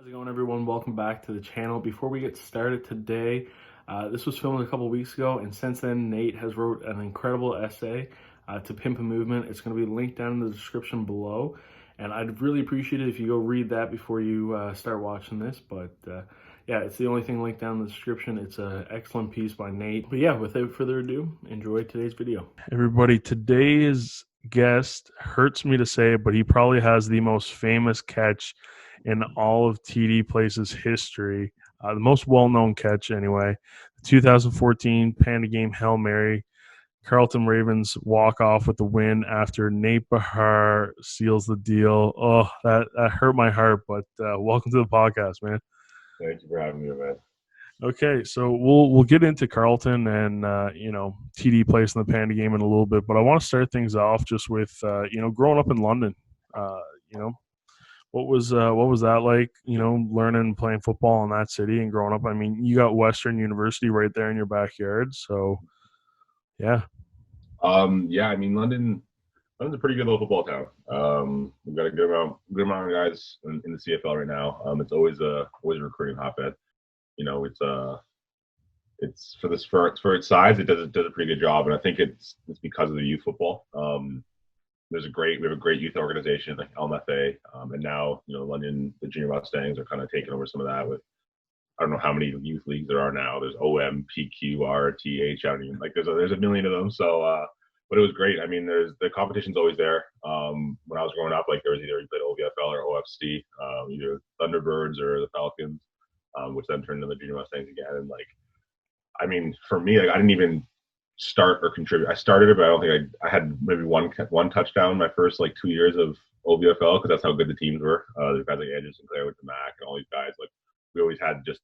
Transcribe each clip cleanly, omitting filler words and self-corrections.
How's it going, everyone? Welcome back to the channel. Before we get started today, this was filmed a couple weeks ago, and since then Nate has wrote an incredible essay to pimp a movement. It's going to be linked down in the description below, and I'd really appreciate it if you go read that before you start watching this. But yeah, it's the only thing linked down in the description. It's an excellent piece by Nate. But yeah, without further ado, enjoy today's video. Everybody, today's guest, hurts me to say it, but he probably has the most famous catch in all of TD Place's history. The most well-known catch, anyway. The 2014 Panda Game Hail Mary. Carleton Ravens walk off with the win after Nate Behar seals the deal. Oh, that hurt my heart, but welcome to the podcast, man. Thank you for having me, man. Okay, so we'll get into Carleton and TD Place in the Panda Game in a little bit, but I want to start things off just with growing up in London. What was that like? Learning and playing football in that city and growing up. I mean, you got Western University right there in your backyard, so yeah. Yeah, I mean, London's a pretty good little football town. We've got a good amount of guys in the CFL right now. It's always a recruiting hotbed. It's for its size, it does a pretty good job, and I think it's because of the youth football. We have a great youth organization like LMFA, and now London, the Junior Mustangs are kind of taking over some of that with. I don't know how many youth leagues there are now. There's OM, PQ, RTH. I don't even like. There's a million of them. So, but it was great. I mean, the competition's always there. When I was growing up, like there was either you played OVFL or OFC, either Thunderbirds or the Falcons, which then turned into the Junior Mustangs again. And like, I mean, for me, like I didn't even start or contribute. I started it, but I don't think I had maybe one touchdown my first like 2 years of OVFL because that's how good the teams were. There's guys like Andrew Sinclair with the Mac and all these guys. Like we always had just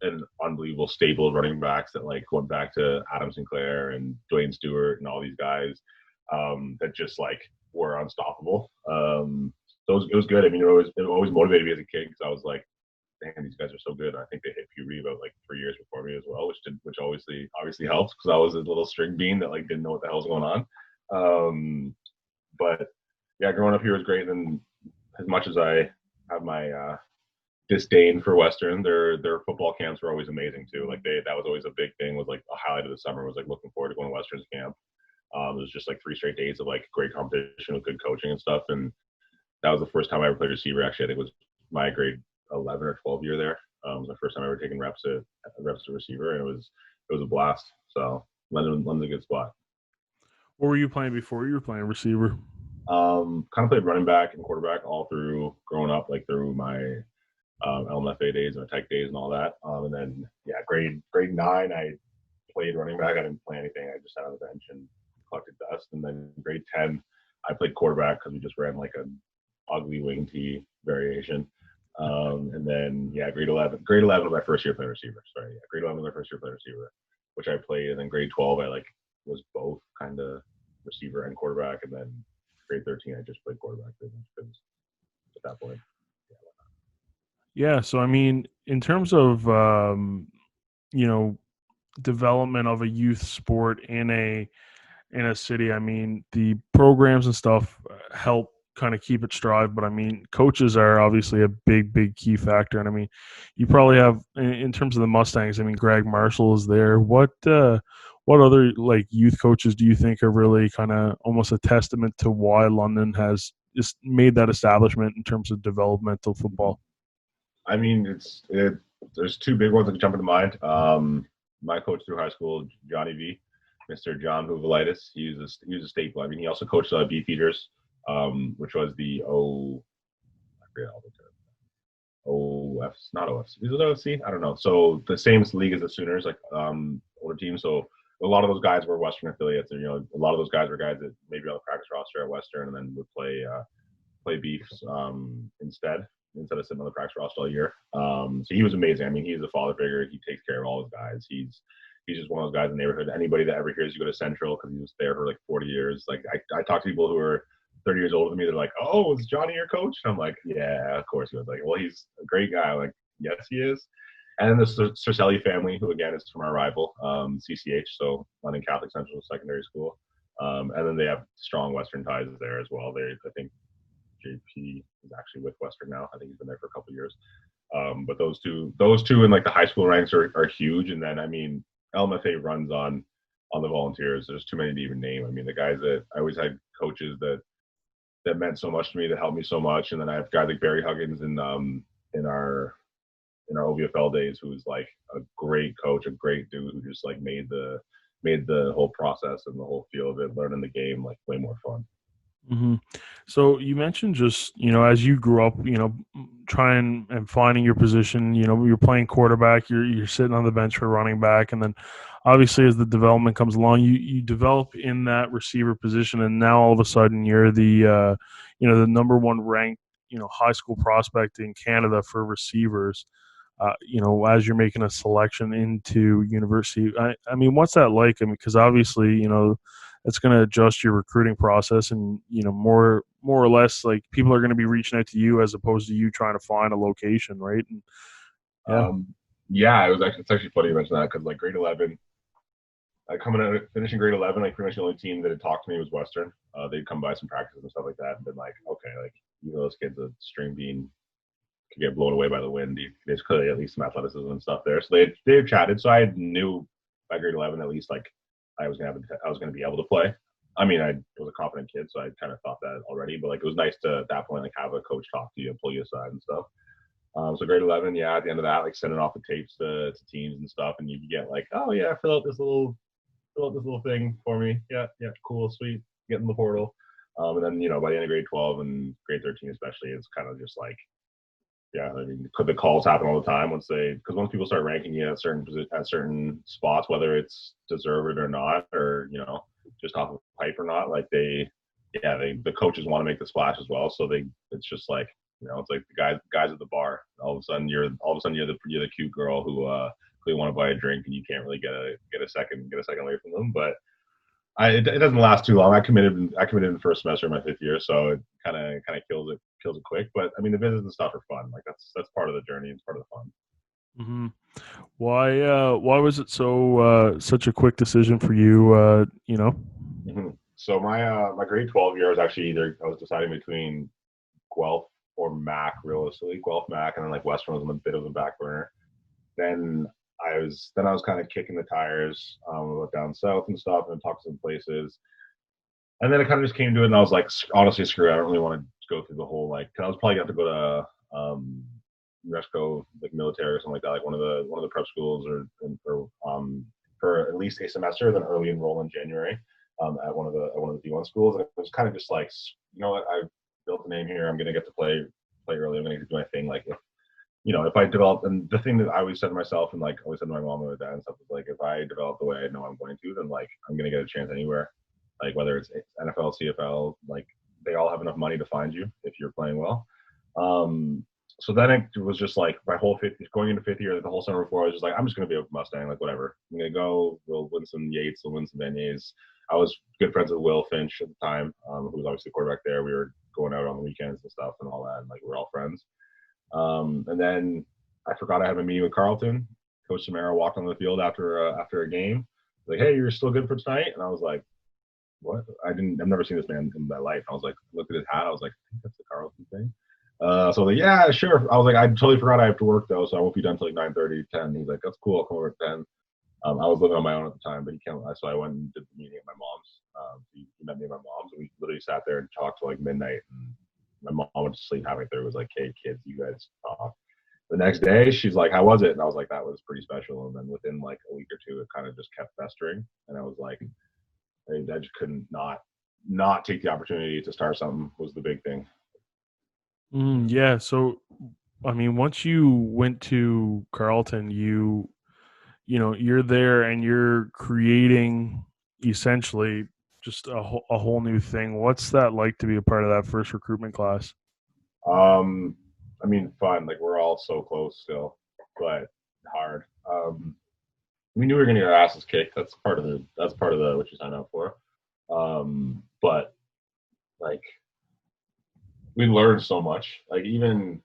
an unbelievable stable of running backs that like went back to Adam Sinclair and Dwayne Stewart and all these guys that just like were unstoppable. So it was good. I mean, it always motivated me as a kid because I was like, damn, these guys are so good. I think they hit puberty about like 3 years before me as well, which obviously helps because I was a little string bean that like didn't know what the hell was going on. But yeah, growing up here was great. And as much as I have my disdain for Western, their football camps were always amazing too. Like that was always a big thing. Was like a highlight of the summer was like looking forward to going to Western's camp. It was just like 3 straight days of like great competition with good coaching and stuff. And that was the first time I ever played receiver. Actually, I think it was my grade 11 or 12 year there. It was my first time ever taking reps to receiver, and it was a blast. So London's a good spot. What were you playing before you were playing receiver? Kind of played running back and quarterback all through growing up, like through my LMFA days and tech days and all that. And then grade 9, I played running back. I didn't play anything. I just sat on the bench and collected dust. And then grade 10, I played quarterback because we just ran like an ugly wing tee variation. And then grade 11 was my first year playing receiver. Grade 11 was my first year playing receiver, which I played. And then grade 12, I like was both kind of receiver and quarterback. And then grade 13, I just played quarterback because at that point. Yeah, so I mean, in terms of development of a youth sport in a city, I mean, the programs and stuff help kind of keep it strive, but I mean, coaches are obviously a big key factor. And I mean, you probably have in terms of the Mustangs, I mean, Greg Marshall is there. What other like youth coaches do you think are really kind of almost a testament to why London has just made that establishment in terms of developmental football? I mean, there's 2 big ones that jump into mind. My coach through high school, Johnny V, Mr. John Houvelitis, he was a staple. I mean, he also coached Beefeaters, which was the I forget all the terms. OF, not OFC. Is it OFC? I don't know. So the same league as the Sooners, like older teams. So a lot of those guys were Western affiliates. And, a lot of those guys were guys that maybe on the practice roster at Western and then would play Beefs instead of sitting on the practice roster all year. So he was amazing. I mean, he's a father figure. He takes care of all his guys. He's just one of those guys in the neighborhood. Anybody that ever hears you go to Central because he was there for like 40 years. Like I talk to people who are 30 years older than me. They're like, "Oh, is Johnny your coach?" And I'm like, "Yeah, of course." He was like, "Well, he's a great guy." I'm like, "Yes, he is." And then the Cercelli family, who again is from our rival, CCH, so London Catholic Central Secondary School. And then they have strong Western ties there as well. I think JP is actually with Western now. I think he's been there for a couple of years. But those two in like the high school ranks are huge. And then I mean, LMFA runs on the volunteers. There's too many to even name. I mean, the guys that I always had coaches that meant so much to me, that helped me so much. And then I have guys like Barry Huggins in our OVFL days, who was like a great coach, a great dude who just like made the whole process and the whole feel of it, learning the game, like way more fun. Hmm. So you mentioned just, as you grew up, trying and finding your position, you're playing quarterback, you're sitting on the bench for running back. And then obviously as the development comes along, you develop in that receiver position. And now all of a sudden you're the number one ranked, high school prospect in Canada for receivers. As you're making a selection into university, I mean, what's that like? I mean, because obviously, it's going to adjust your recruiting process, and more or less, like people are going to be reaching out to you as opposed to you trying to find a location, right? And yeah. Yeah, it's actually funny you mention that, because like grade 11, coming out finishing grade 11, like pretty much the only team that had talked to me was Western. They'd come by some practices and stuff like that, and been like, okay, like those kids, a string bean could get blown away by the wind. There's clearly at least some athleticism and stuff there. So they had chatted. So I knew by grade 11 at least, like I was gonna be able to play. I mean, I was a confident kid, so I kind of thought that already. But like it was nice to at that point like have a coach talk to you and pull you aside and stuff. So grade 11, yeah. At the end of that, like sending off the tapes to teams and stuff, and you get like, oh yeah, fill out this little thing for me. Yeah, yeah, cool, sweet. Get in the portal. And then by the end of grade 12 and grade 13 especially, it's kind of just like, yeah, I mean, could the calls happen all the time because once people start ranking you at certain spots, whether it's deserved or not, or just off of hype or not, like the coaches want to make the splash as well. So it's just like it's like the guys at the bar. All of a sudden you're the cute girl who you want to buy a drink and you can't really get a second away from them. But it doesn't last too long. I committed in the first semester of my 5th year, so it kind of kills it quick. But I mean, the visits and stuff are fun. Like that's part of the journey. It's part of the fun. Hmm. Why was it such a quick decision for you? So my grade 12 year, I was deciding between Guelph or Mac, realistically. Guelph, Mac, and then like Western was a bit of a back burner. Then I was kind of kicking the tires, about down south and stuff, and talked to some places. And then it kind of just came to it, and I was like, honestly, screw it. I don't really want to go through the whole cause I was probably going to have to go to Resco, like military or something like that, like one of the prep schools, for at least a semester, then early enroll in January, at one of the D1 schools. And it was kind of just like, what, I've built a name here. I'm going to get to play early. I'm going to do my thing. Like if I develop, and the thing that I always said to myself and like always said to my mom and my dad and stuff was like, if I develop the way I know I'm going to, then like I'm going to get a chance anywhere. Like whether it's NFL, CFL, like they all have enough money to find you if you're playing well. So then it was just like my whole going into 5th year, the whole summer before, I was just like, I'm just going to be a Mustang, like whatever. I'm going to go, we'll win some Yates, we'll win some Beignets. I was good friends with Will Finch at the time, who was obviously the quarterback there. We were going out on the weekends and stuff and all that, and like we're all friends. And then I forgot I had a meeting with Carleton. Coach Samara walked on the field after a game, like, hey, you're still good for tonight? And I was like, what? I've never seen this man in my life. I was like, looked at his hat. I was like, I think that's the Carleton thing. So I was like, yeah, sure. I was like, I totally forgot I have to work though, so I won't be done till like 9:30, 10. He's like, that's cool. I'll come over at 10. I was living on my own at the time, but he can't. So I went and did the meeting at my mom's. He met me at my mom's, and we literally sat there and talked till like midnight. And my mom went to sleep halfway through. It was like, hey, kids, you guys talk. The next day, she's like, how was it? And I was like, that was pretty special. And then within like a week or two, it kind of just kept festering. And I was like, I just couldn't not take the opportunity to start something was the big thing. Yeah. So, I mean, once you went to Carleton, you're there and you're creating essentially just a whole new thing. What's that like to be a part of that first recruitment class? I mean, fun. Like we're all so close still, but hard. We knew we were gonna get our asses kicked. That's part of the what you sign up for. But like we learned so much. Like even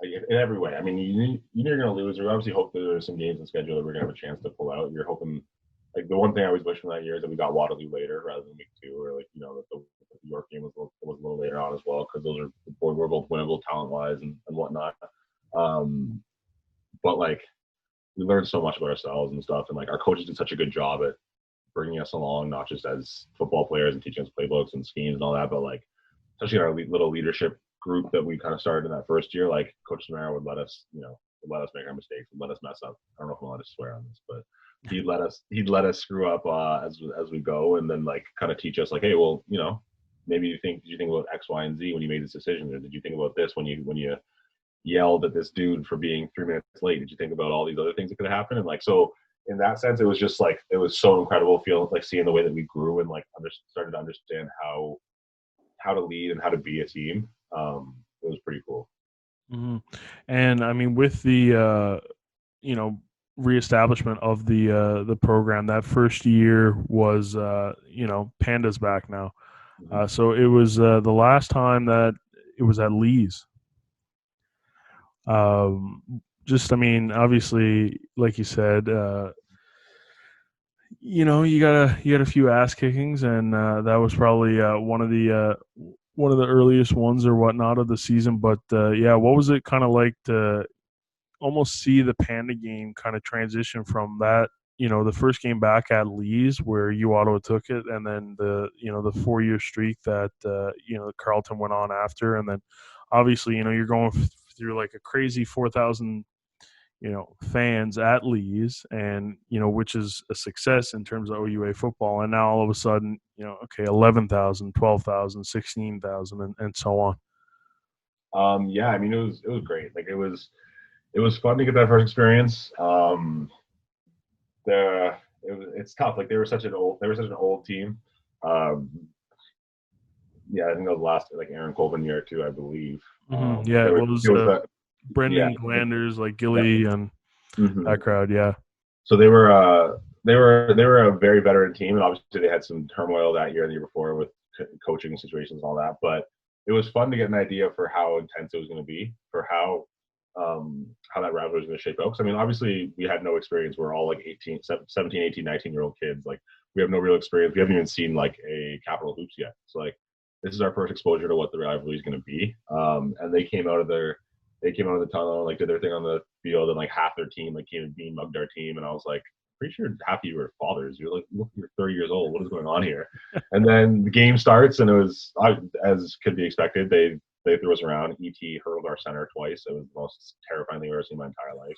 like in every way. I mean, you're gonna lose. We obviously hope that there's some games in schedule that we're gonna have a chance to pull out. You're hoping. Like the one thing I always wish from that year is that we got Waterloo later rather than week 2, or like that the York game was a little later on as well, because we're both winnable talent wise and whatnot. Um, but like we learned so much about ourselves and stuff, and like our coaches did such a good job at bringing us along, not just as football players and teaching us playbooks and schemes and all that, but like especially in our little leadership group that we kind of started in that first year. Like Coach Samara would let us, would let us make our mistakes, would let us mess up. I don't know if I'm allowed to swear on this, but he'd let us screw up as we go, and then like kind of teach us like, hey, well, maybe did you think about X, Y, and Z when you made this decision, or did you think about this when you yelled at this dude for being 3 minutes late? Did you think about all these other things that could happen? And like, so in that sense, it was just like, it was so incredible feeling like seeing the way that we grew and like started to understand how to lead and how to be a team. It was pretty cool. Hmm. And I mean, with the you know reestablishment of the program, that first year was Panda's back now. Mm-hmm. So it was the last time that it was at Lee's. Um, just, I mean, obviously, like you said, you got a few ass kickings, and that was probably one of the earliest ones or whatnot of the season. But yeah, what was it kind of like to almost see the Panda game kind of transition from that, the first game back at Lee's where U Ottawa took it, and then the 4 year streak that Carleton went on after, and then obviously you're going through like a crazy 4,000 fans at Lee's, and which is a success in terms of OUA football, and now all of a sudden okay, 11,000, 12,000, 16,000, and so on. Yeah, I mean, it was great. Like it was fun to get that first experience. It's tough. Like they were such an old team. Um, yeah, I think that was last like Aaron Colvin year too, I believe. Yeah, There it was was there was that. Yeah, Brendan Glanders, like yeah. Gilly, and Mm-hmm. that crowd. Yeah. So they were a very veteran team, and obviously they had some turmoil that year and the year before with coaching situations and all that. But it was fun to get an idea for how intense it was going to be, for how that rivalry was going to shape out. Because I mean, obviously we had no experience. We're all like 18, 17, 18, 19-year-old kids. Like we have no real experience. We haven't even seen like a Capital Hoops yet. So like this is our first exposure to what the rivalry is going to be. And they came out of the tunnel, like did their thing on the field, and like half their team like came and bean mugged our team, and I was like, pretty sure half of you are fathers. You're like, look, you're 30 years old. What is going on here? And then the game starts, and it was as could be expected. They threw us around. Et hurled our center twice. It was the most terrifying thing I've ever seen in my entire life.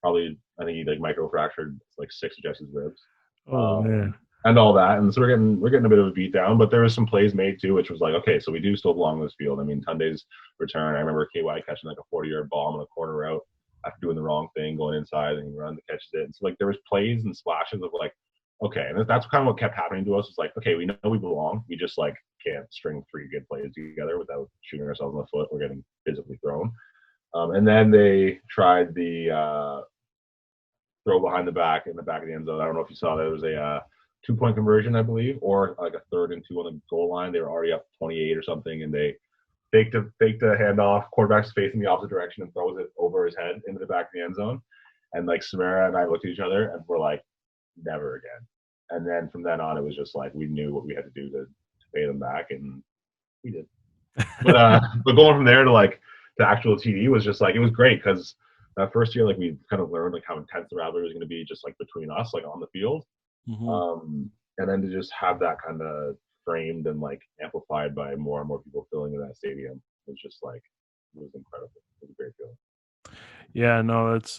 Probably, I think he like micro fractured like 6 of Jesse's ribs. Oh man. And all that. And so we're getting a bit of a beat down, but there was some plays made too, which was like, okay, so we do still belong in this field. I mean, Tunde's return, I remember KY catching like a 40-yard bomb on a corner route after doing the wrong thing, going inside and he runs and catches it. And so like there was plays and splashes of like, okay, and that's kind of what kept happening to us. It's like, okay, we know we belong. We just like can't string 3 good plays together without shooting ourselves in the foot. We're getting physically thrown. And then they tried the throw behind the back in the back of the end zone. I don't know if you saw that. It was a 2-point conversion, I believe, or like a 3rd and 2 on the goal line. They were already up 28 or something, and they faked a handoff. Quarterback's facing the opposite direction and throws it over his head into the back of the end zone. And like Samara and I looked at each other and we're like, never again. And then from then on, it was just like we knew what we had to do to pay them back, and we did. But going from there to like the actual TD was just like it was great because that first year like we kind of learned like how intense the rivalry was going to be just like between us like on the field, Mm-hmm. and then to just have that kind of framed and like amplified by more and more people filling in that stadium was just like it was incredible. It was a great feeling. Yeah, no, it's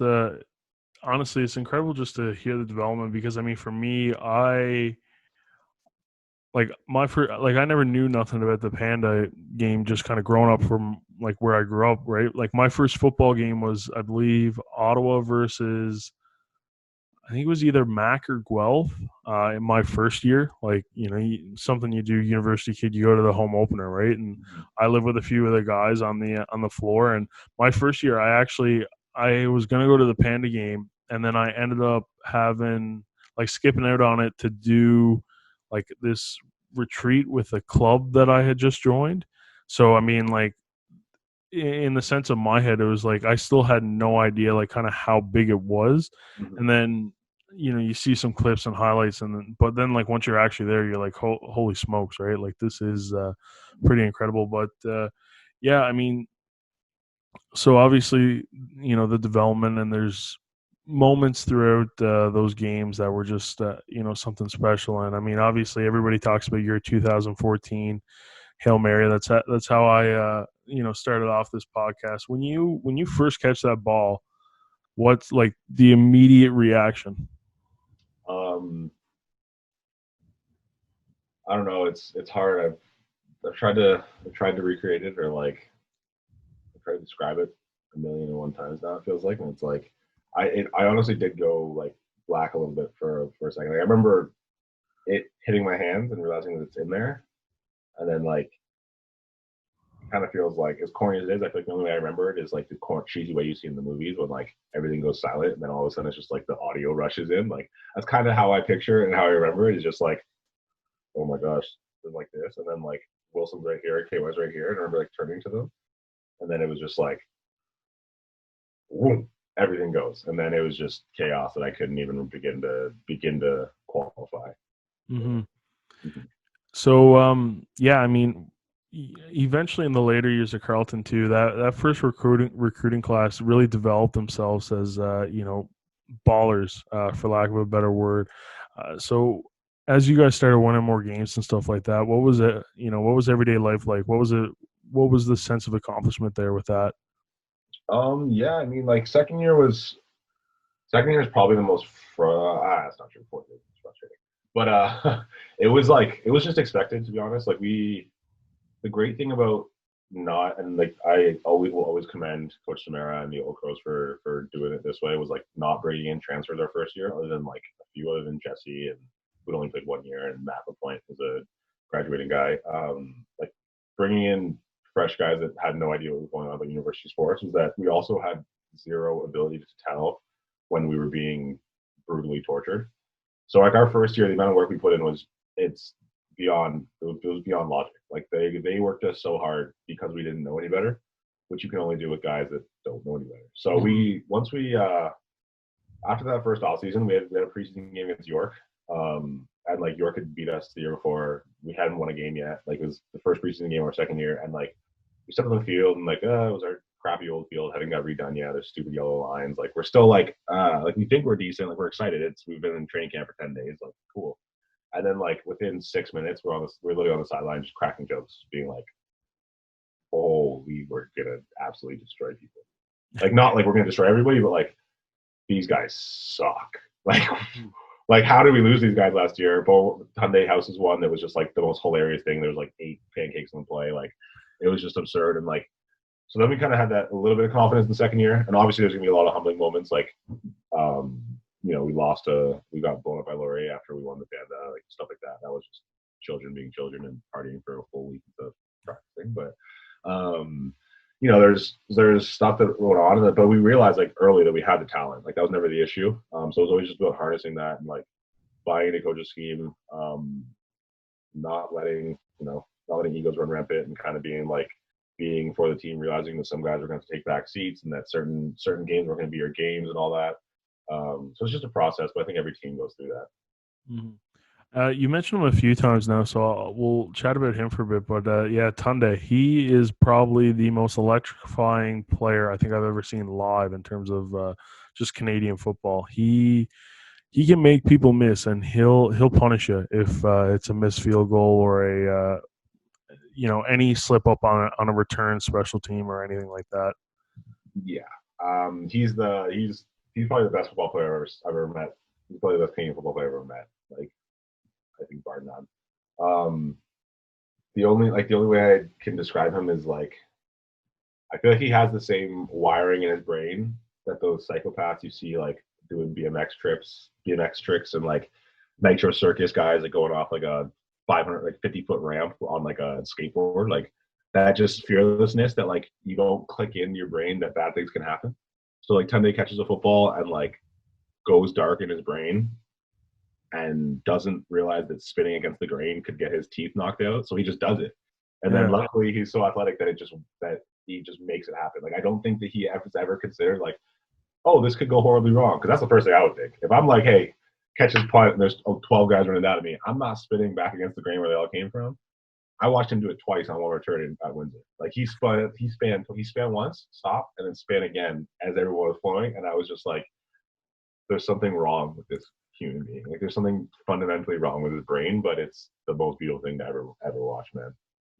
honestly, it's incredible just to hear the development, because I mean, for me, I like my first, like I never knew nothing about the Panda game, just kind of growing up from like where I grew up, right? Like my first football game was, I believe, Ottawa versus, I think it was either Mac or Guelph in my first year. Like, something you do, university kid, you go to the home opener, right? And I live with a few of the guys on the floor. And my first year, I was gonna go to the Panda game, and then I ended up having like skipping out on it to do like this retreat with a club that I had just joined. So I mean, like in the sense of my head, it was like I still had no idea like kind of how big it was. Mm-hmm. And then you see some clips and highlights, and but then like once you're actually there, you're like, holy smokes, right? Like this is pretty incredible. But yeah, I mean, So obviously, the development, and there's moments throughout those games that were just something special. And I mean, obviously, everybody talks about your 2014 Hail Mary. That's how I started off this podcast. When you first catch that ball, what's like the immediate reaction? Um, I don't know. It's hard. I've tried to recreate it, or like I've tried to describe it a million and one times now. It feels like, and it's like I honestly did go like black a little bit for a second. Like, I remember it hitting my hands and realizing that it's in there, and then like it kind of feels like, as corny as it is, I feel like the only way I remember it is like the cheesy way you see in the movies when like everything goes silent and then all of a sudden it's just like the audio rushes in. Like that's kind of how I picture it and how I remember it, is just like, oh my gosh, it's like this, and then like Wilson's right here, KY's right here, and I remember like turning to them, and then it was just like, whoom, everything goes, and then it was just chaos that I couldn't even begin to qualify. Hmm. Mhm. So yeah, I mean, eventually in the later years of Carleton too, that first recruiting class really developed themselves as ballers, for lack of a better word. So as you guys started winning more games and stuff like that, what was it? What was everyday life like? What was it? What was the sense of accomplishment there with that? Yeah, I mean, like second year is probably the most it's not true. Fourth year is frustrating, but it was just expected, to be honest. Like the great thing about not, and like I always will always commend Coach Samara and the Old Crows for doing it this way, was like not bringing in transfers our first year, other than like a few, other than Jesse, and who'd only played 1 year, and Matt LaPointe was a graduating guy. Like bringing in fresh guys that had no idea what was going on about university sports, was that we also had zero ability to tell when we were being brutally tortured. So like our first year, the amount of work we put in was, it's it was beyond logic. Like they worked us so hard because we didn't know any better, which you can only do with guys that don't know any better. So Hmm. we once we after that first off season, we had a preseason game against York. And like York had beat us the year before. We hadn't won a game yet. Like it was the first preseason game of our second year, and like we stepped on the field, and like it was our crappy old field, hadn't got redone yet. There's stupid yellow lines. Like we're still like we think we're decent. Like we're excited. We've been in training camp for 10 days. Like cool. And then like within 6 minutes, we're literally on the sideline just cracking jokes, being like, "Oh, we're gonna absolutely destroy people." Like not like we're gonna destroy everybody, but like these guys suck. Like like how did we lose these guys last year? Bo Hyundai House is one that was just like the most hilarious thing. There was like 8 pancakes in the play. Like it was just absurd. And like so then we kind of had that a little bit of confidence in the second year. And obviously there's gonna be a lot of humbling moments. Like um, we got blown up by Laurie after we won the Panda, like stuff like that. That was just children being children and partying for a full week of practicing. But um, there's stuff that went on, but we realized like early that we had the talent. Like that was never the issue. So it was always just about harnessing that and like buying into coach's scheme, not letting not letting egos run rampant, and kind of being for the team, realizing that some guys are going to take back seats, and that certain games were going to be your games and all that. So it's just a process, but I think every team goes through that. Hmm. You mentioned him a few times now, so we'll chat about him for a bit. But yeah, Tunde, he is probably the most electrifying player I think I've ever seen live in terms of just Canadian football. He can make people miss, and he'll punish you if it's a missed field goal or a any slip up on a return special team or anything like that. Yeah, he's probably the best football player I've ever met. He's probably the best Canadian football player I've ever met. Like I think bar none. Um, the only way I can describe him is like I feel like he has the same wiring in his brain that those psychopaths you see like doing BMX tricks, and like Nitro Circus guys like going off like a 500 like 50-foot ramp on like a skateboard, like that just fearlessness that like you don't click in your brain that bad things can happen. So like Tunde catches a football and like goes dark in his brain and doesn't realize that spinning against the grain could get his teeth knocked out. So he just does it. And then Yeah, luckily he's so athletic that he just makes it happen. Like I don't think that he ever considered like, oh, this could go horribly wrong. Because that's the first thing I would think. If I'm like, hey, catch his punt and there's 12 guys running down at me, I'm not spinning back against the grain where they all came from. I watched him do it twice on one return at Windsor. Like he span once, stopped, and then span again as everyone was flowing, and I was just like, there's something wrong with this human being. Like there's something fundamentally wrong with his brain, but it's the most beautiful thing to ever watch, man.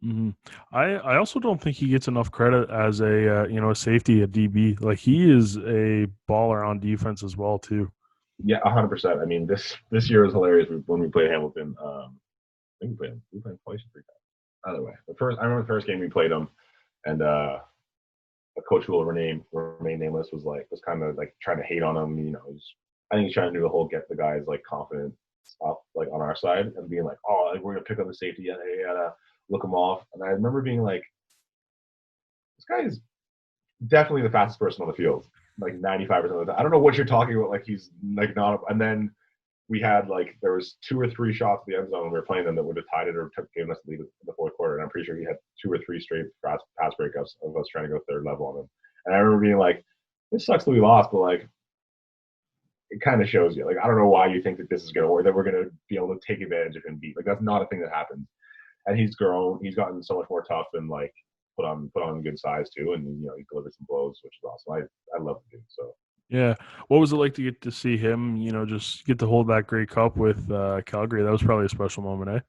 Hmm. I also don't think he gets enough credit as a a safety, a DB. Like he is a baller on defense as well too. Yeah, 100%. I mean, this year was hilarious when we played Hamilton. I think we played twice or three times. Either way, I remember the first game we played them, and a coach who will remain nameless was kind of like trying to hate on him. I think he's trying to do the whole get the guys like confident up like on our side and being like, oh, like, we're gonna pick up the safety, yada yada, look him off. And I remember being like, this guy is definitely the fastest person on the field, like 95% of the time. I don't know what you're talking about. Like he's like not. And then we had like there was 2 or 3 shots at the end zone when we were playing them that would have tied it or given us the lead in the fourth quarter. And I'm pretty sure he had 2 or 3 straight pass breakups of us trying to go third level on him. And I remember being like, this sucks that we lost, but like it kind of shows you. Like I don't know why you think that this is gonna work, that we're gonna be able to take advantage of him beat. Like that's not a thing that happens. And he's grown, he's gotten so much more tough and like put on good size too. And he delivered some blows, which is awesome. I love the dude. So Yeah. What was it like to get to see him, just get to hold that Grey Cup with Calgary? That was probably a special moment, eh?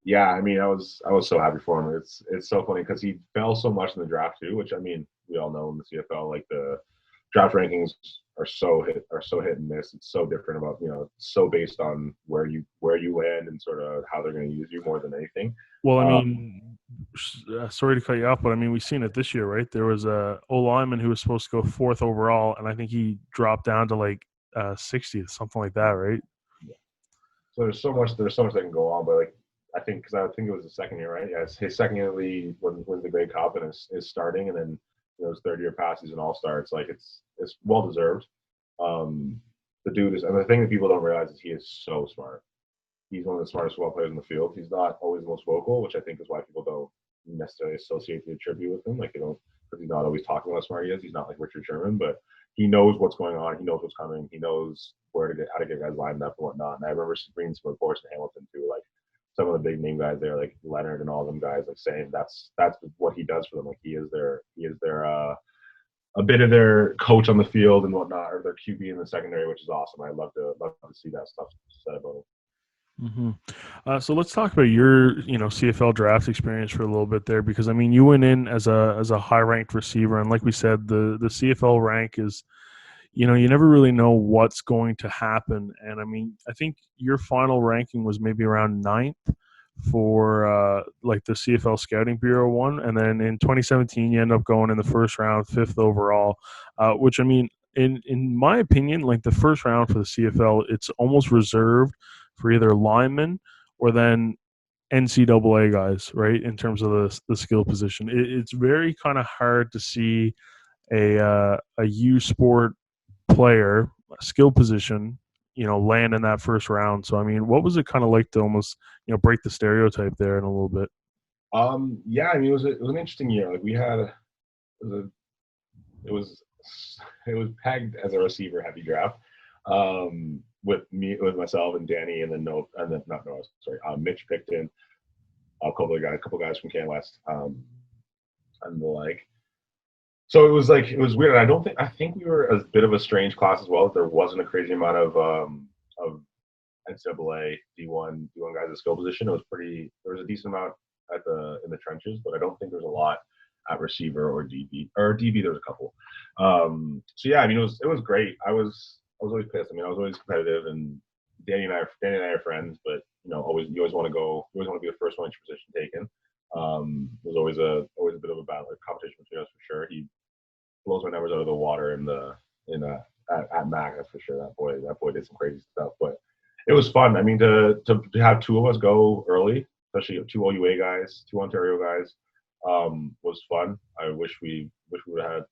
yeah, I mean, I was so happy for him. It's so funny because he fell so much in the draft too, which I mean, we all know in the CFL, like the draft rankings are so hit and miss. It's so different about so based on where you land and sort of how they're going to use you more than anything. Well, I Uh, mean, sorry to cut you off, but I mean, we've seen it this year, right? There was a O lineman who was supposed to go fourth overall, and I think he dropped down to like 60th, something like that, right? so there's so much that can go on, but like I think it was the second year, right? Yeah, it's his second year in the league wins the Grey Cup and is starting, and then his third year pass, he's an all star. It's like it's well deserved. Um, the dude is, and the thing that people don't realize is he is so smart. He's one of the smartest football players in the field. He's not always the most vocal, which I think is why people don't necessarily associate the attribute with him. Like they don't, because he's not always talking about how smart he is. He's not like Richard Sherman, but he knows what's going on. He knows what's coming. He knows how to get guys lined up and whatnot. And I remember reading some reports in Hamilton too, like some of the big name guys there, like Leonard and all them guys, like saying that's what he does for them. Like he is their a bit of their coach on the field and whatnot, or their QB in the secondary, which is awesome. I love to see that stuff said about him. Hmm. So let's talk about your, CFL draft experience for a little bit there, because I mean, you went in as a high ranked receiver, and like we said, the CFL rank is, you never really know what's going to happen. And I mean, I think your final ranking was maybe around ninth for like the CFL Scouting Bureau one, and then in 2017 you end up going in the first round, fifth overall, which I mean, in my opinion, like the first round for the CFL, it's almost reserved for either linemen or then NCAA guys, right? In terms of the skill position, it's very kind of hard to see a U Sport player, skill position, land in that first round. So I mean, what was it kind of like to almost, break the stereotype there in a little bit? Yeah, I mean, it was an interesting year. Like we had, it was it was pegged as a receiver heavy draft, with myself and Danny, and then not Noah, sorry, Mitch Picton, a couple guys from Can West, and the like. So it was weird. And I think we were a bit of a strange class as well. There wasn't a crazy amount of NCAA D1 guys at skill position. It was pretty. There was a decent amount in the trenches, but I don't think there was a lot at receiver or DB. Or DB, there was a couple. So yeah, I mean it was great. I was always pissed. I mean I was always competitive, and Danny and I are friends, but you always want to go. You always want to be the first one in your position taken. There's always a bit of a battle, like competition between us for sure. He blows my numbers out of the water at Mac, that's for sure. That boy did some crazy stuff, but it was fun. I mean, to have two of us go early, especially two OUA guys, two Ontario guys, was fun. I wish we would have had,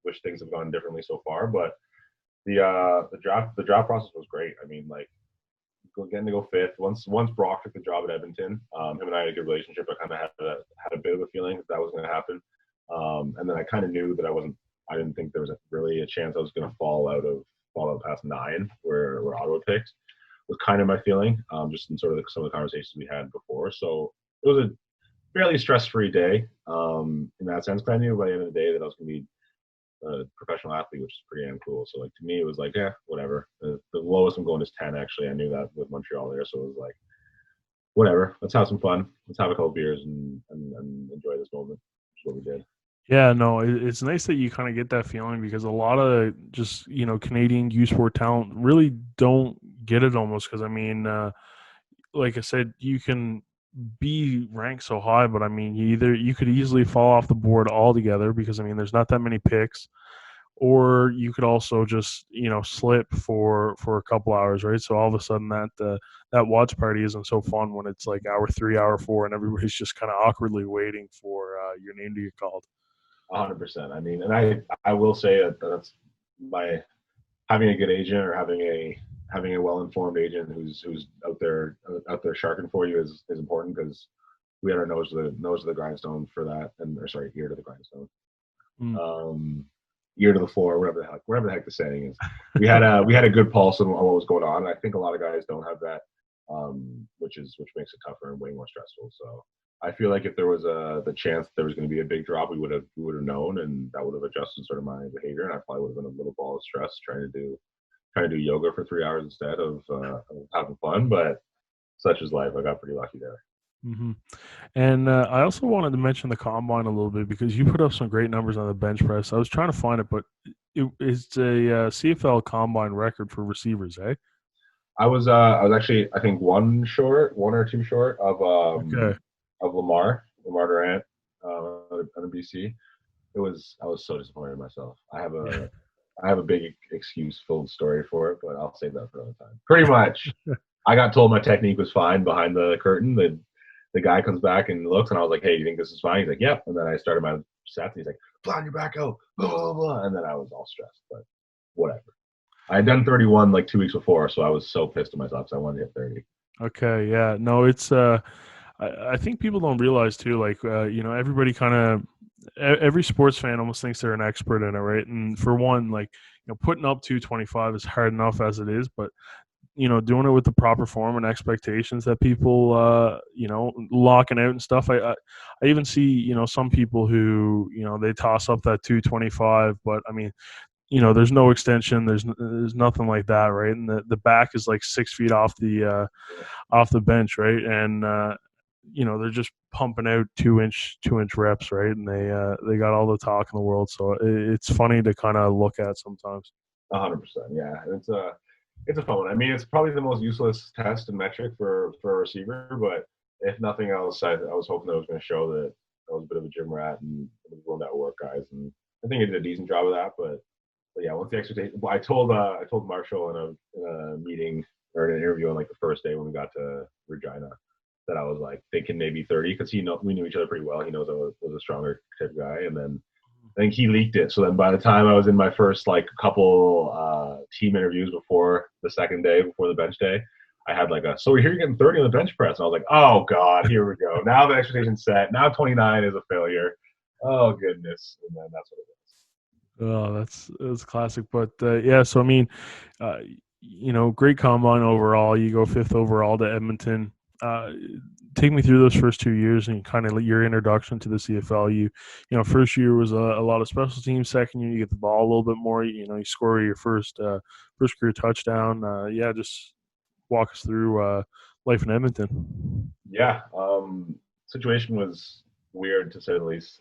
wish things have gone differently so far, but the draft process was great. I mean, like getting to go fifth. Once Brock took the job at Edmonton, him and I had a good relationship. I kind of had a bit of a feeling that was going to happen, and then I kind of knew that I didn't think there was really a chance I was going to fall out past 9, where Ottawa picked. Was kind of my feeling, just in sort of some of the conversations we had before. So it was fairly stress-free day in that sense. But I knew by the end of the day that I was going to be a professional athlete, which is pretty damn cool. So like to me, it was like, yeah, whatever. The lowest I'm going is 10. Actually, I knew that with Montreal there, so it was like, whatever. Let's have some fun. Let's have a couple beers and enjoy this moment. Which is what we did. Yeah, no, it's nice that you kind of get that feeling because a lot of just Canadian U sport talent really don't get it almost because I mean, like I said, you can be ranked so high, but I mean, you could easily fall off the board altogether because I mean, there's not that many picks, or you could also just slip for a couple hours, right? So all of a sudden that watch party isn't so fun when it's like hour 3, hour 4, and everybody's just kind of awkwardly waiting for your name to get called. 100%. I mean, and I will say that that's my having a good agent or having a well-informed agent who's out there sharking for you is important because we had our nose to the grindstone for that, and or sorry, ear to the grindstone, Mm. um, ear to the floor, whatever the heck the saying is. We had a good pulse on what was going on. And I think a lot of guys don't have that, which makes it tougher and way more stressful. So I feel like if there was the chance that there was going to be a big drop, we would have known, and that would have adjusted sort of my behavior, and I probably would have been a little ball of stress trying to do yoga for 3 hours instead of having fun. But such is life. I got pretty lucky there. Hmm. And I also wanted to mention the combine a little bit because you put up some great numbers on the bench press. I was trying to find it, but it's a CFL combine record for receivers, eh? I was actually I think one or two short Okay. of Lamar Durant, out of BC. I was so disappointed in myself. I have a big excuse filled story for it, but I'll save that for another time. Pretty much, I got told my technique was fine behind the curtain. The guy comes back and looks, and I was like, "Hey, you think this is fine?" He's like, "Yep." And then I started my sets, and he's like, "Flatten your back out," blah blah blah, and then I was all stressed. But whatever. I had done 31 like 2 weeks before, so I was so pissed at myself because I wanted to hit 30. Okay, yeah. No, it's I think people don't realize too, like everybody kind of every sports fan almost thinks they're an expert in it, right? And for one, like putting up 225 is hard enough as it is, but doing it with the proper form and expectations that people locking out and stuff. I even see some people who they toss up that 225, but I mean there's no extension, there's nothing like that, right? And the back is like 6 feet off the bench, right? And they're just pumping out 2-inch reps, right? And they got all the talk in the world, so it's funny to kind of look at sometimes. 100%. Yeah, it's a fun one. I mean, it's probably the most useless test and metric for a receiver, but if nothing else, I was hoping that I was going to show that I was a bit of a gym rat and was willing to work guys, and I think I did a decent job of that. But yeah, once the expectation, I told Marshall in a meeting or in an interview on like the first day when we got to Regina that I was like thinking maybe 30 because we knew each other pretty well. He knows I was a stronger type guy, and then I think he leaked it. So then by the time I was in my first like couple team interviews before the second day, before the bench day, I had like so we're here getting 30 on the bench press. And I was like, oh God, here we go. Now the expectation's set. Now 29 is a failure. Oh goodness. And then that's what it was. Oh, that's classic. But yeah, so I mean, uh, great combine overall. You go fifth overall to Edmonton. Uh, Take me through those first 2 years and kind of your introduction to the CFL. First year was a lot of special teams. Second year, you get the ball a little bit more. You score your first career touchdown. Yeah, just walk us through life in Edmonton. Yeah. Situation was weird to say the least.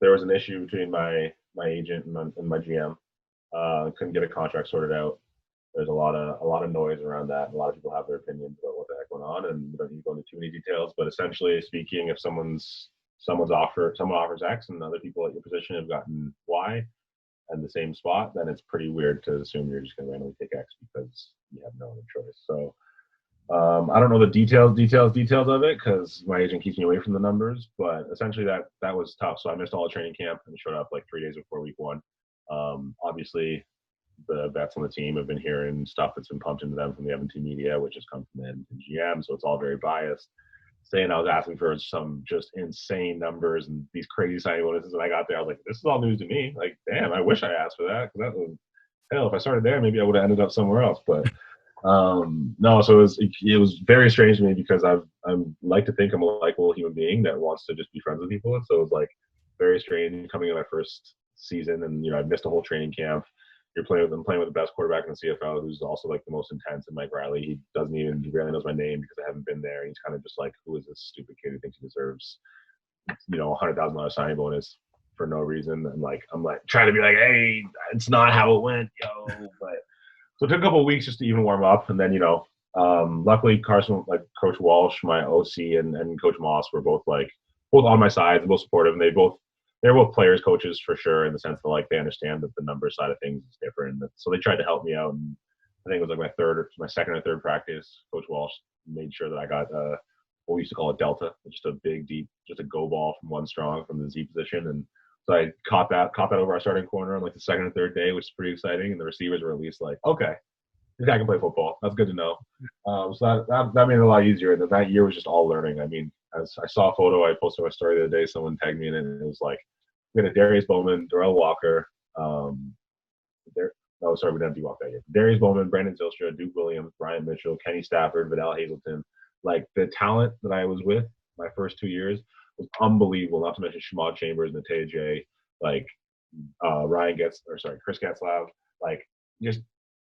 There was an issue between my agent and my GM. Couldn't get a contract sorted out. There's a lot of noise around that. A lot of people have their opinions about what the heck went on, and we don't need to go into too many details. But essentially speaking, if someone offers X and other people at your position have gotten Y and the same spot, then it's pretty weird to assume you're just going to randomly take X because you have no other choice. So I don't know the details of it because my agent keeps me away from the numbers. But essentially, that was tough. So I missed all the training camp and showed up like 3 days before week one. Obviously, the vets on the team have been hearing stuff that's been pumped into them from the Edmonton media, which has come from the Edmonton GM. So it's all very biased. Saying I was asking for some just insane numbers and these crazy signing bonuses, and I got there, I was like, this is all news to me. Like, damn, I wish I asked for that because that was hell. If I started there, maybe I would have ended up somewhere else. But No, so it was very strange to me because I'm like to think I'm a likable human being that wants to just be friends with people. And so it was like very strange coming in my first season, and I missed a whole training camp. I'm playing with the best quarterback in the CFL, who's also like the most intense. And Mike Riley, he barely knows my name because I haven't been there. He's kind of just like, who is this stupid kid who thinks he deserves $100,000 signing bonus for no reason? And like I'm like trying to be like, hey, it's not how it went, yo. But so it took a couple of weeks just to even warm up, and then luckily Carson, like Coach Walsh, my OC, and Coach Moss were both on my side and both supportive, and they're both players, coaches for sure, in the sense that like they understand that the number side of things is different, and so they tried to help me out. And I think it was like my second or third practice. Coach Walsh made sure that I got what we used to call a delta, just a big deep, just a go ball from one strong from the Z position, and so I caught that over our starting corner on like the second or third day, which is pretty exciting. And the receivers were at least like, okay, this guy can play football. That's good to know. So that made it a lot easier. And then that year was just all learning. I mean, as I saw a photo I posted my story the other day, someone tagged me in it, and it was like we had a Darius Bowman, Darrell Walker, there. No, sorry, we didn't have D-Walk that year. Darius Bowman, Brandon Zylstra, Duke Williams, Brian Mitchell, Kenny Stafford, Vidal Hazelton. Like the talent that I was with my first 2 years was unbelievable. Not to mention Shamad Chambers, Natea J, like Chris Getzlav, like just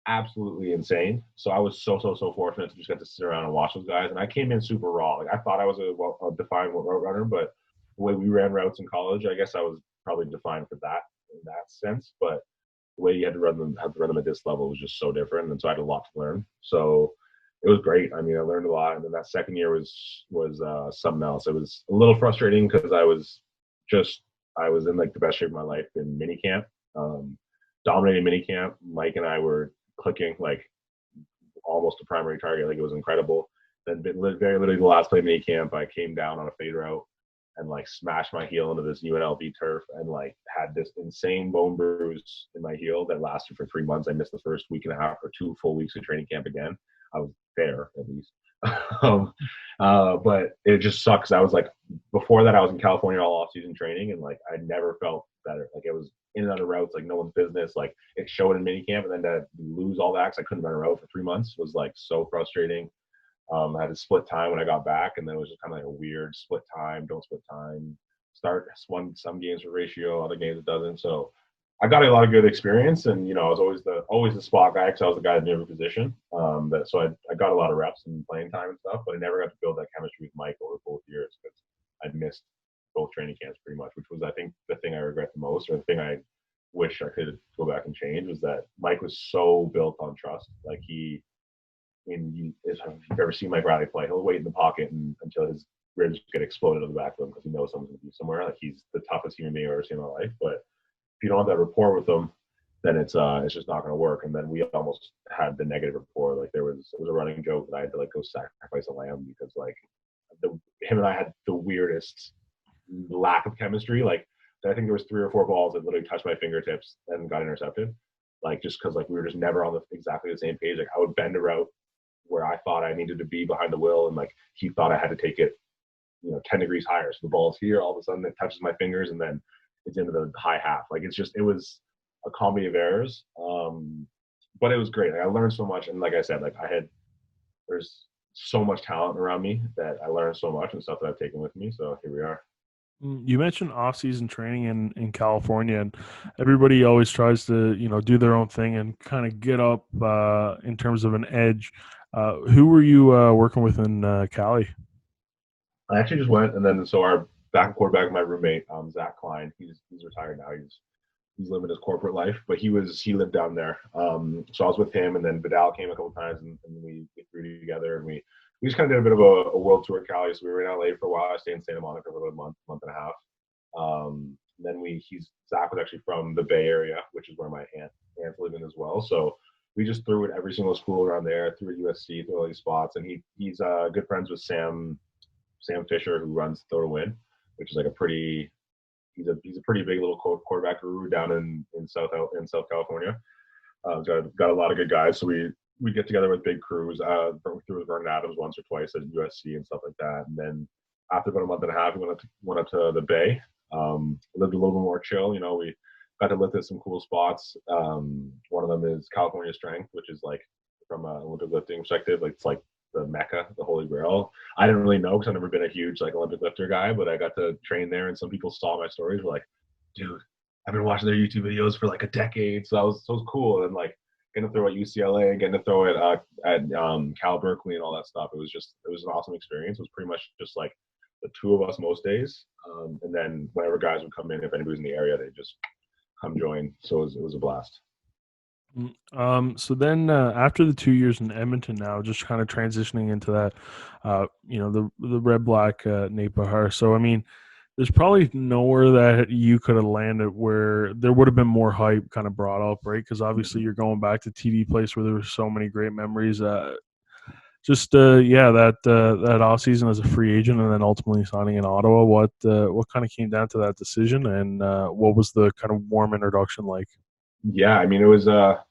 absolutely insane. So I was so fortunate to just get to sit around and watch those guys. And I came in super raw. Like I thought I was a defined route runner, but the way we ran routes in college, I guess I was probably defined for that in that sense. But the way you had to run them at this level was just so different, and so I had a lot to learn. So it was great. I mean, I learned a lot, and then that second year was something else. It was a little frustrating because I was in like the best shape of my life in minicamp, dominating minicamp. Mike and I were clicking like almost a primary target. Like it was incredible. Then very literally the last play of minicamp, I came down on a fade route and like smashed my heel into this UNLV turf and like had this insane bone bruise in my heel that lasted for 3 months. I missed the first week and a half or 2 full weeks of training camp again. I was there at least. But it just sucks. I was like, before that, I was in California all off season training, and like I never felt better. Like it was in and out of routes, like no one's business. Like it showed in minicamp, and then to lose all that because I couldn't run a route for 3 months was like so frustrating. I had to split time when I got back, and then it was just kind of like a weird split time, don't split time. Start some games for ratio, other games it doesn't. So I got a lot of good experience, and I was always the spot guy because I was the guy that knew every position. So I got a lot of reps and playing time and stuff, but I never got to build that chemistry with Mike over both years because I missed both training camps pretty much, which was I think the thing I regret the most, or the thing I wish I could go back and change, was that Mike was so built on trust. Like if you've ever seen Mike Riley play, he'll wait in the pocket until his ribs get exploded on the back of him because he knows someone's going to be somewhere. Like he's the toughest human being I've ever seen in my life. But if you don't have that rapport with him, then it's just not going to work. And then we almost had the negative rapport. Like it was a running joke that I had to like go sacrifice a lamb because like him and I had the weirdest lack of chemistry. Like I think there was 3 or 4 balls that literally touched my fingertips and got intercepted. Like just because like we were just never on exactly the same page. Like I would bend a route where I thought I needed to be behind the wheel, and like he thought I had to take it, 10 degrees higher. So the ball's here, all of a sudden it touches my fingers, and then it's into the high half. Like it was a comedy of errors. But it was great. Like I learned so much, and like I said, like there's so much talent around me that I learned so much and stuff that I've taken with me. So here we are. You mentioned off-season training in California, and everybody always tries to, do their own thing and kind of get up in terms of an edge. Who were you working with in Cali? I actually just went, and then so our backup quarterback, my roommate, Zach Klein, he's retired now. He's living his corporate life, but he lived down there. So I was with him, and then Vidal came a couple times, and we threw together, and we just kind of did a bit of a world tour at Cali. So we were in LA for a while. I stayed in Santa Monica for about a month and a half. Then Zach was actually from the Bay Area, which is where my aunt's living as well. So we just threw at every single school around there, threw at USC, threw all these spots, and he's good friends with Sam Fisher, who runs Throw to Win, which is like he's a pretty big little quarterback guru down in South California. Got a lot of good guys, so we get together with big crews. Through with Vernon Adams once or twice at USC and stuff like that. And then after about a month and a half, we went up to the Bay. Lived a little bit more chill. We got to live at some cool spots. One of them is California Strength, which is like from an Olympic lifting perspective. Like it's like the Mecca, the Holy Grail. I didn't really know because I've never been a huge like Olympic lifter guy, but I got to train there, and some people saw my stories were like, "Dude, I've been watching their YouTube videos for like a decade." So it was cool, and like getting to throw at UCLA, getting to throw at Cal Berkeley and all that stuff. It was an awesome experience. It was pretty much just like the two of us most days, and then whenever guys would come in, if anybody's in the area, they just come join. So it was a blast. So then after the 2 years in Edmonton now, just kind of transitioning into that, the red black Nate Behar. So I mean, there's probably nowhere that you could have landed where there would have been more hype kind of brought up, right? Because obviously you're going back to TD Place where there were so many great memories. That off season as a free agent and then ultimately signing in Ottawa. What kind of came down to that decision, and what was the kind of warm introduction like? Yeah, I mean it was where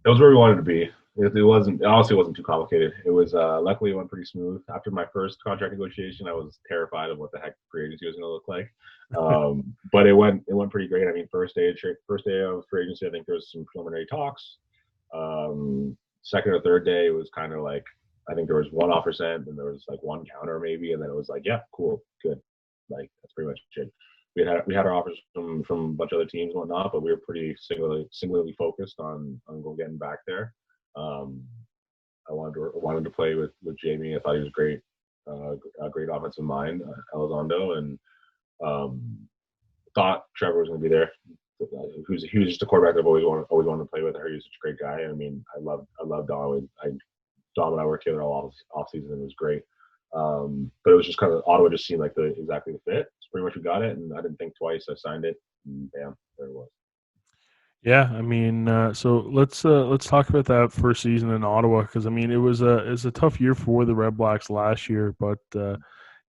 we wanted to be. It wasn't honestly it wasn't too complicated. It was luckily it went pretty smooth. After my first contract negotiation, I was terrified of what the heck free agency was going to look like. But it went pretty great. I mean, first day of free agency, I think there was some preliminary talks. Second or third day, it was kind of like I think there was one offer sent, and there was like one counter maybe, and then it was like, yeah, cool, good. Like that's pretty much it. We had our offers from a bunch of other teams and whatnot, but we were pretty singularly focused on getting back there. Um, I wanted to play with Jamie. I thought he was great, a great offensive mind, Elizondo, and um, thought Trevor was going to be there. He was just a quarterback I've always wanted to play with. I heard he was such a great guy. I mean, I loved Dom. Dom and I worked together all off season, and it was great. But it was just kind of Ottawa just seemed like exactly the fit. It's pretty much we got it, and I didn't think twice. I signed it, and bam, there it was. Yeah, I mean, so let's talk about that first season in Ottawa because I mean it was a tough year for the Red Blacks last year, but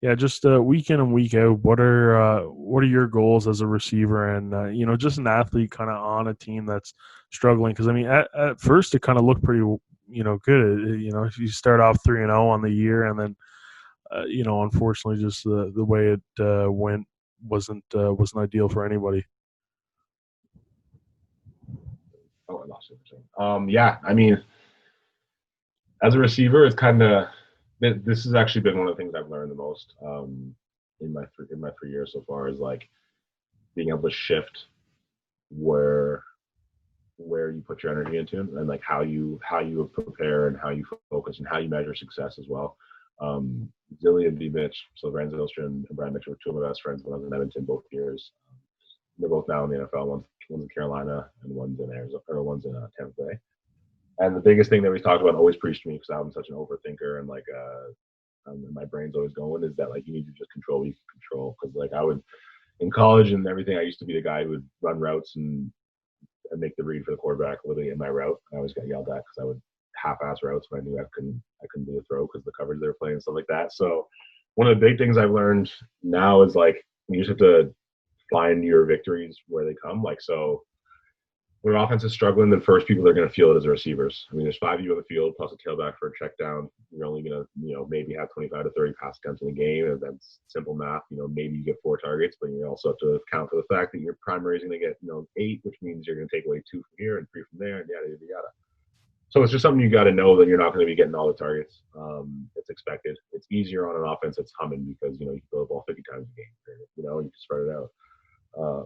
yeah, just week in and week out, what are your goals as a receiver and just an athlete kind of on a team that's struggling? Because I mean, at first it kind of looked pretty good. You start off 3-0 on the year, and then unfortunately, just the way it went wasn't ideal for anybody. Oh, I lost it. Yeah, I mean, as a receiver, it's kind of this has actually been one of the things I've learned the most in my 3 years so far is like being able to shift where you put your energy into and like how you prepare and how you focus and how you measure success as well. Zillion B. Mitch, so Lorenzo Ilstra and Brian Mitchell were two of my best friends when I was in Edmonton both years. They're both now in the NFL. One's in Carolina and one's in Arizona or one's in Tampa Bay. And the biggest thing that we talked about always preached to me because I'm such an overthinker and like my brain's always going is that like you need to just control what you can control because like I would in college and everything I used to be the guy who would run routes and make the read for the quarterback literally in my route. I always got yelled at because I would half-ass routes when I knew I couldn't do the throw because the coverage they were playing and stuff like that. So one of the big things I've learned now is like you just have to find your victories where they come. Like so when an offense is struggling, the first people that are going to feel it is the receivers. I mean, there's 5 of you on the field plus a tailback for a check down. You're only going to, maybe have 25 to 30 pass attempts in the game. And that's simple math. Maybe you get 4 targets, but you also have to account for the fact that your primary is going to get, 8, which means you're going to take away 2 from here and 3 from there and yada, yada, yada. So it's just something you got to know that you're not going to be getting all the targets. It's expected. It's easier on an offense that's humming because, you can throw the ball 50 times a game. You can spread it out.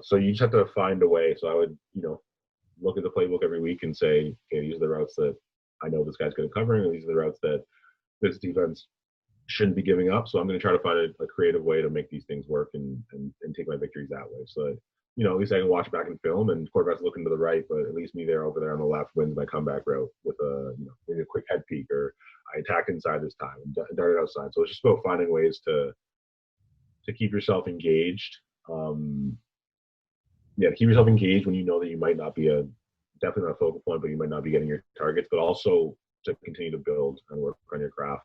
So you just have to find a way. So I would, look at the playbook every week and say, okay, these are the routes that I know this guy's going to cover, and these are the routes that this defense shouldn't be giving up. So I'm going to try to find a creative way to make these things work and take my victories that way. So that, at least I can watch back in film and quarterback's looking to the right, but at least me over there on the left wins my comeback route with maybe a quick head peek or I attacked inside this time and darted outside. So it's just about finding ways to keep yourself engaged. Keep yourself engaged when you know that you might not be definitely not a focal point, but you might not be getting your targets, but also to continue to build and work on your craft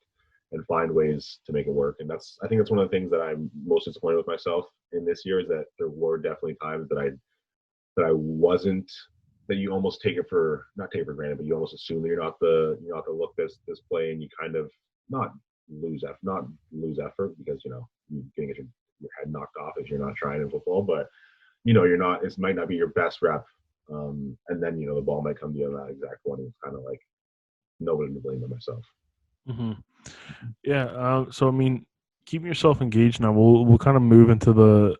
and find ways to make it work. And I think that's one of the things that I'm most disappointed with myself in this year is that there were definitely times that I wasn't, that you almost take it for, not take it for granted, but you almost assume that you're not the look this play and you kind of not lose effort because, you're getting your head knocked off if you're not trying in football, but you're not, it might not be your best rep. And then, the ball might come to you on that exact one. It's kind of like, nobody to blame but myself. Hmm. Yeah. So I mean, keeping yourself engaged now. We'll kind of move into the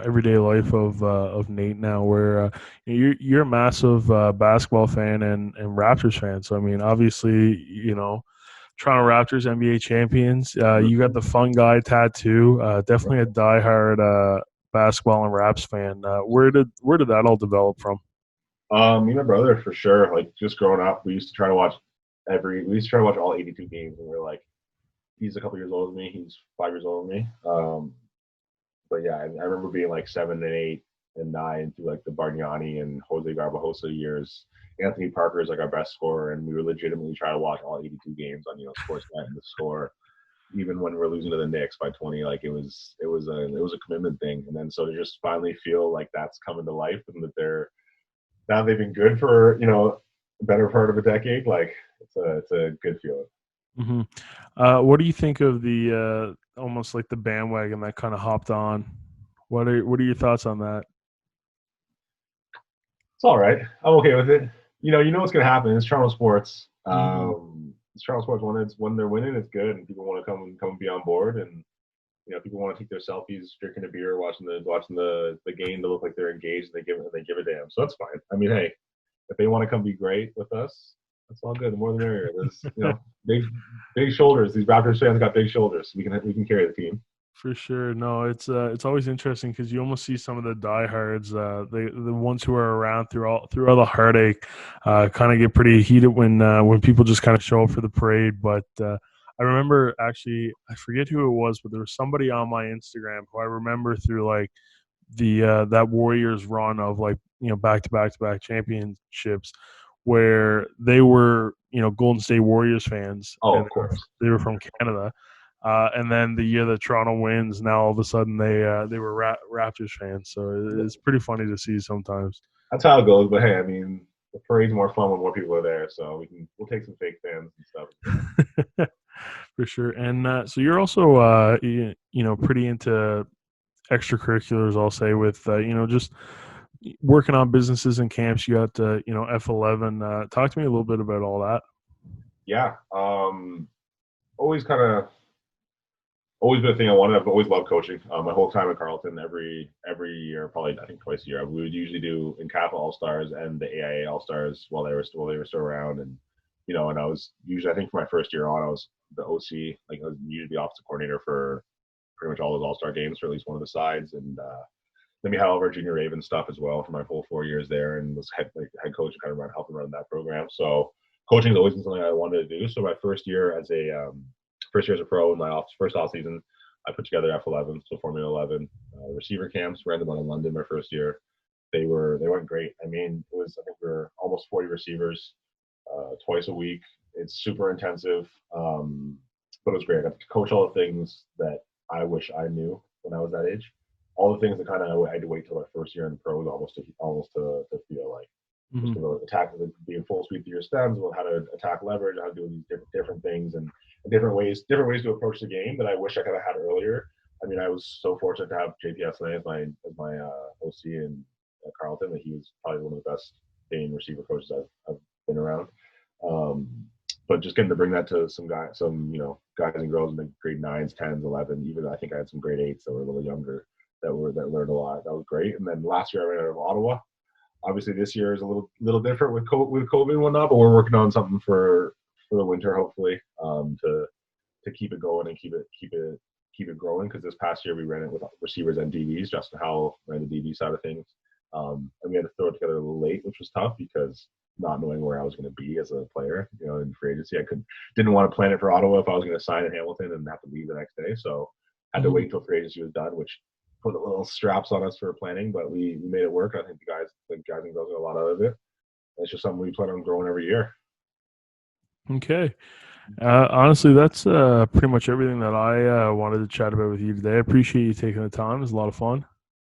everyday life of Nate now, where you're a massive basketball fan and Raptors fan. So I mean, obviously, Toronto Raptors NBA champions. Mhm. You got the fun guy tattoo. Definitely a diehard basketball and Raps fan. Where did that all develop from? Me and my brother for sure. Like just growing up, we used to try to watch we used to try to watch all 82 games, and we were like, he's a couple years older than me. He's 5 years older than me. But yeah, I remember being like 7 and 8 and 9 through like the Bargnani and Jose Garbajosa years. Anthony Parker is like our best scorer, and we were legitimately trying to watch all 82 games on Sportsnet and the score, even when we're losing to the Knicks by 20. Like it was a commitment thing, and then so to just finally feel like that's coming to life, and that they've been good for the better part of a decade. Like it's a good feeling. Hmm. What do you think of the almost like the bandwagon that kind of hopped on? What are your thoughts on that? It's all right. I'm okay with it. You know what's gonna happen. It's Toronto sports. Hmm. It's Toronto sports. When they're winning, it's good, and people want to come and be on board, and people want to take their selfies, drinking a beer, watching the game to look like they're engaged, and they give a damn. So that's fine. I mean, hey, if they want to come be great with us, that's all good. The more the merrier. There's big shoulders. These Raptors fans got big shoulders. We can carry the team. For sure. No, it's always interesting because you almost see some of the diehards, the ones who are around through all the heartache, kind of get pretty heated when people just kind of show up for the parade. But I remember actually, I forget who it was, but there was somebody on my Instagram who I remember through like the that Warriors run of like back to back to back championships, where they were Golden State Warriors fans Oh, and of course. they were from Canada. And then the year that Toronto wins, now all of a sudden they were Raptors fans. So it's pretty funny to see sometimes. That's how it goes. But hey, I mean, the parade's more fun when more people are there. So we'll take some fake fans and stuff. For sure. And so you're also pretty into extracurriculars, I'll say, with just working on businesses and camps. You got F11. Talk to me a little bit about all that. Yeah. Always kind of always been a thing I wanted. I've always loved coaching. My whole time at Carleton, every year, probably I think twice a year, we would usually do Incapa All Stars and the AIA All Stars while they were still around. And and I was usually, I think for my first year on, I was the OC, like I was usually the offensive coordinator for pretty much all those All Star games for at least one of the sides. And then we had all of our junior Raven stuff as well for my full 4 years there, and was head coach and kind of helping run that program. So coaching has always been something I wanted to do. So my first year as a pro in my first off season, I put together F11, so Formula 11 receiver camps. Ran them out in London my first year. They went great. I mean, I think we were almost 40 receivers twice a week. It's super intensive, but it was great. I got to coach all the things that I wish I knew when I was that age. All the things that kind of I had to wait till my first year in the pros almost to feel like just Hmm. to really attack, being full speed through your stems, how to attack leverage, how to do these different things, and different ways to approach the game that I wish I could have had earlier. I mean, I was so fortunate to have JPS Lane as my OC in Carleton. That he was probably one of the best Canadian receiver coaches I've been around. Um, but just getting to bring that to some guys and girls in the grade 9s, 10s, 11. Even I think I had some grade 8s that were a little younger that learned a lot. That was great. And then last year I ran out of Ottawa. Obviously, this year is a little different with COVID and whatnot, but we're working on something for the winter, hopefully, to keep it going and keep it growing. Because this past year we ran it with receivers and DBs. Justin Howell ran the DB side of things, and we had to throw it together a little late, which was tough because not knowing where I was going to be as a player, in free agency, didn't want to plan it for Ottawa if I was going to sign in Hamilton and have to leave the next day. So had to wait until free agency was done, which put a little straps on us for planning, but we made it work. I think the guys and girls got a lot out of it. It's just something we plan on growing every year. Okay. Honestly, that's pretty much everything that I wanted to chat about with you today. I appreciate you taking the time. It was a lot of fun.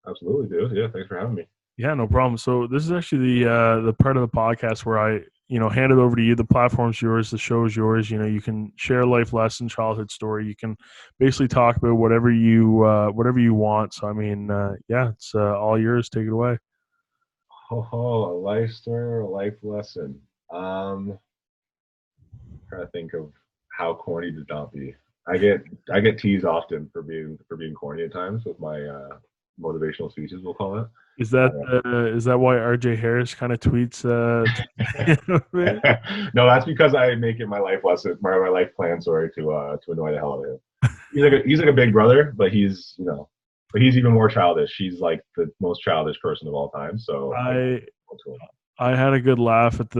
Absolutely, dude. Yeah, thanks for having me. Yeah, no problem. So this is actually the part of the podcast where I hand it over to you. The platform's yours. The show is yours. You can share a life lesson, childhood story. You can basically talk about whatever you want. So I mean, yeah, it's all yours. Take it away. Oh, a life story or a life lesson. Um, trying to think of how corny to not be. I get teased often for being corny at times with my motivational speeches, we'll call it. Is that why RJ Harris kind of tweets? No, that's because I make it my life lesson, my life plan, sorry, to annoy the hell out of him. He's like a big brother, but he's even more childish. He's like the most childish person of all time. So I had a good laugh at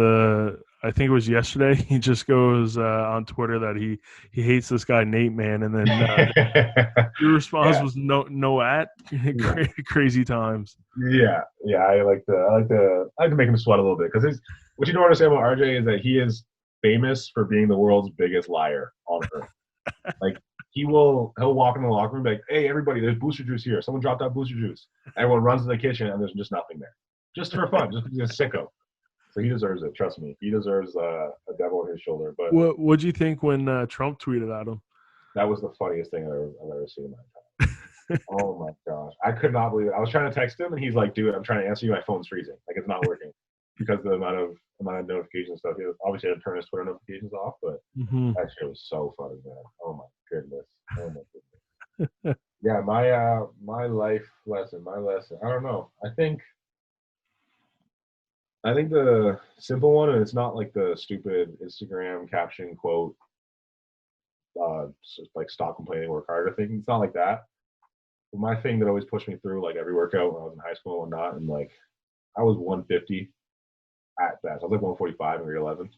I think it was yesterday. He just goes on Twitter that he hates this guy Nate, man, and then your response was no at crazy times. Yeah. I like to make him sweat a little bit because what you don't understand about RJ is that he is famous for being the world's biggest liar on earth. Like he'll walk in the locker room and be like, "Hey, everybody, there's booster juice here. Someone dropped out booster juice." Everyone runs to the kitchen and there's just nothing there, just for fun, just because he's a sicko. So he deserves it. Trust me, he deserves a devil on his shoulder. But what'd you think when Trump tweeted at him? That was the funniest thing I've ever seen in my time. Oh my gosh, I could not believe it. I was trying to text him and he's like, "Dude, I'm trying to answer you. My phone's freezing. Like it's not working." Because the amount of notification stuff. He obviously had to turn his Twitter notifications off, but that shit was so funny, man. Oh my goodness. Yeah, my life lesson, I don't know. I think the simple one, and it's not like the stupid Instagram caption quote, like stop complaining, work harder thing. It's not like that. But my thing that always pushed me through like every workout when I was in high school and whatnot, and like I was 150 at best. I was like 145 in grade 11.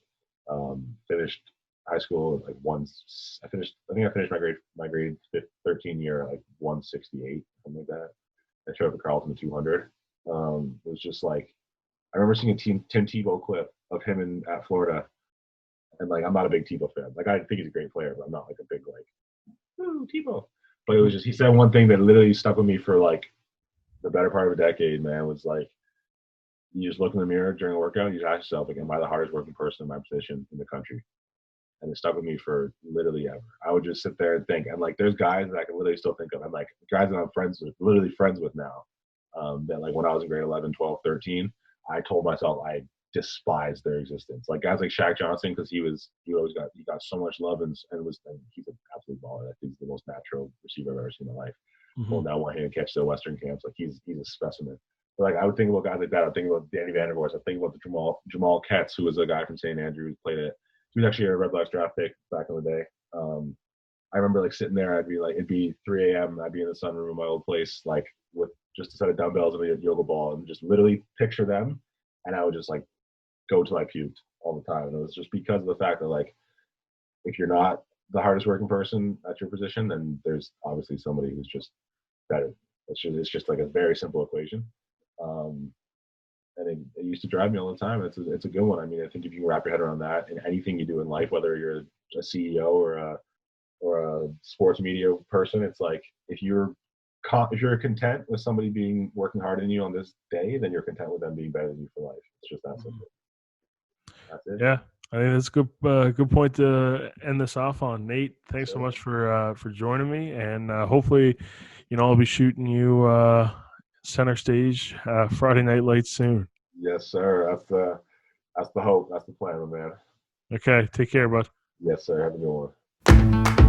Finished high school at like once. I think I finished my grade 13 year at like 168, something like that. I showed up at Carleton 200. It was just like I remember seeing a Tim Tebow clip of him at Florida, and like I'm not a big Tebow fan. Like I think he's a great player, but I'm not like a big like ooh Tebow. But it was just he said one thing that literally stuck with me for like the better part of a decade. Man, was like you just look in the mirror during a workout, and you just ask yourself, like, am I the hardest working person in my position in the country? And it stuck with me for literally ever. I would just sit there and think, and like, there's guys that I can literally still think of, and like guys that I'm literally friends with now. That like when I was in grade 11, 12, 13, I told myself I despised their existence. Like guys like Shaq Johnson, because he got so much love and he's an absolute baller. I think he's the most natural receiver I've ever seen in my life. Well, now one hand catch the Western camps, like he's a specimen. But like I would think about guys like that. I would think about Danny Vandervoort. I think about the Jamal Ketz, who was a guy from St. Andrews, played it. He was actually a Red Blacks draft pick back in the day. I remember like sitting there. It'd be 3 a.m. I'd be in the sunroom of my old place, like with just a set of dumbbells and a yoga ball, and just literally picture them. And I would just like go till I puked all the time. And it was just because of the fact that like if you're not the hardest working person at your position, then there's obviously somebody who's just better. It's just like a very simple equation. And it used to drive me all the time. It's a good one. I mean, I think if you can wrap your head around that in anything you do in life, whether you're a CEO or a sports media person, it's like if you're content with somebody working harder than you on this day, then you're content with them being better than you for life. It's just that simple. That's it. Yeah, I think that's a good point to end this off on. Nate, thanks so much for joining me, and hopefully, I'll be shooting you center stage Friday Night Lights soon. Yes, sir. That's the hope. That's the plan, my man. Okay, take care, bud. Yes, sir. Have a good one.